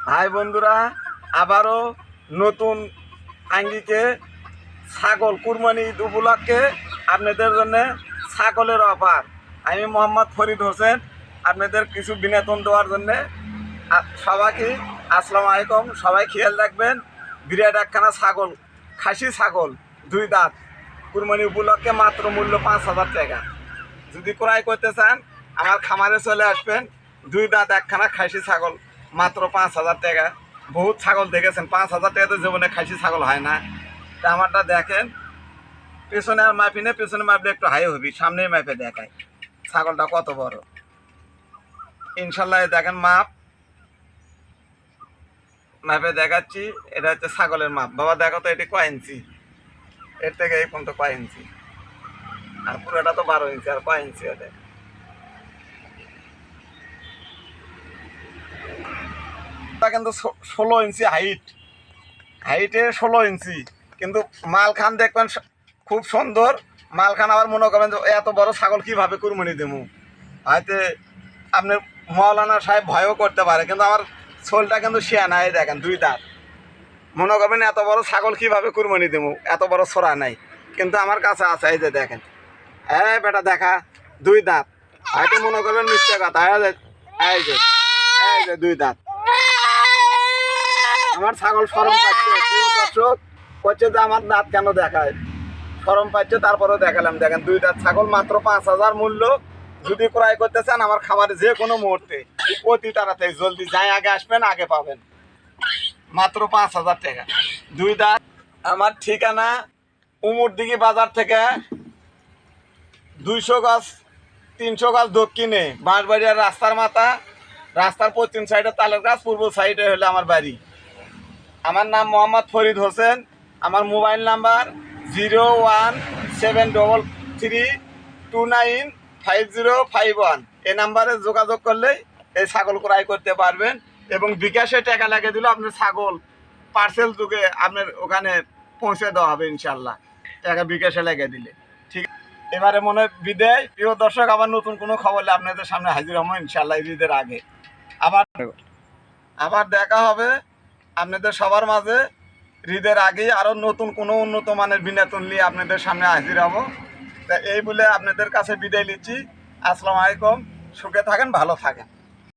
High বন্ধুরা, আবারও নতুন আঙ্গিকে ছাগল কুরবানি ঈদ উপলক্ষে আপনাদের জন্য ছাগলের অফার। আমি মোহাম্মদ ফরিদ হোসেন আপনাদের কিছু বিনোদন দেওয়ার জন্যে সবাইকে আসসালামু আলাইকুম। সবাই খেয়াল রাখবেন, বিরাট একখানা ছাগল, খাসি ছাগল 2 দাঁত, কুরবানি উপলক্ষে মাত্র মূল্য 5,000 টাকা। যদি ক্রয় করতে চান আমার খামারে চলে আসবেন। 2 দাঁত একখানা খাসি ছাগল মাত্র 5,000 টাকা। বহুত ছাগল দেখেছেন, 5,000 টাকাতে জীবনে খাসি ছাগল হয় না। তা আমারটা দেখেন, পেছনে আর মাপি না, পেছনে মাপলে একটু হাই হবি, সামনেই মাপে দেখায় ছাগলটা কত বড়। ইনশাল্লাহ দেখেন, মাপে দেখাচ্ছি। এটা হচ্ছে ছাগলের মাপ। বাবা দেখো তো এটি কয় ইঞ্চি, এর থেকে এই পর্যন্ত কয় ইঞ্চি, আর পুরোটা তো 12 ইঞ্চি, আর কয় ইঞ্চি এটা। কিন্তু 16 ইঞ্চি হাইটে 16 ইঞ্চি। কিন্তু মালখান দেখবেন খুব সুন্দর মালখান। আবার মনে করেন যে এত বড় ছাগল কীভাবে কুরবানি দেবো, হয়তো আপনার মৌলানা সাহেব ভয়ও করতে পারে, কিন্তু আমার ছোলটা কিন্তু শিয়া নাই। দেখেন 2 দাঁত, মনে করবেন এত বড় ছাগল কীভাবে কুরবানি দেবো, এত বড় ছোড়া নাই, কিন্তু আমার কাছে আছে। এই যে দেখেন, হ্যাঁ বেটা দেখা, 2 দাঁত। হয়তো মনে করবেন মিথ্যে কথা। এই যে 2 দাঁত। আমার ছাগল শরম পাচ্ছে, দর্শক হচ্ছে যে আমার দাঁত কেন দেখায়, শরম পাচ্ছে, তারপরেও দেখালাম। দেখেন 2 দাঁত ছাগল, মাত্র 5,000 মূল্য। যদি ক্রয় করতে চান আমার খামারে যে কোনো মুহূর্তে, অতি তাড়াতাড়ি, জলদি যাই আগে আসবেন আগে পাবেন, মাত্র 5,000 টাকা। 2 দাঁত। আমার ঠিকানা উমরদিঘি বাজার থেকে 200 গজ 300 গজ দক্ষিণে, বাঁশবাড়িয়ার রাস্তার মাথা, রাস্তার পশ্চিম সাইডে তালের গাছ, পূর্ব সাইডে হলে আমার বাড়ি। আমার নাম মোহাম্মদ ফরিদ হোসেন। আমার মোবাইল নাম্বার 01733295051। এই নাম্বারে যোগাযোগ করলেই এই ছাগল ক্রয় করতে পারবেন, এবং বিকাশে টাকা লাগিয়ে দিলে আপনার ছাগল পার্সেল যুগে আপনার ওখানে পৌঁছে দেওয়া হবে ইনশাল্লাহ, টাকা বিকাশে লাগিয়ে দিলে। ঠিক, এবারে মনে হয় বিদায়। প্রিয় দর্শক, আবার নতুন কোনো খবর আপনাদের সামনে হাজির হবো ইনশাল্লাহ ঈদের আগে। আবার দেখা হবে আপনাদের সবার মাঝে ঈদের আগেই। আরও নতুন কোনো উন্নত মানের বিনোদন নিয়ে আপনাদের সামনে হাজির হব। তা এই বলে আপনাদের কাছে বিদায় নিচ্ছি। আসসালামু আলাইকুম। সুখে থাকেন, ভালো থাকেন।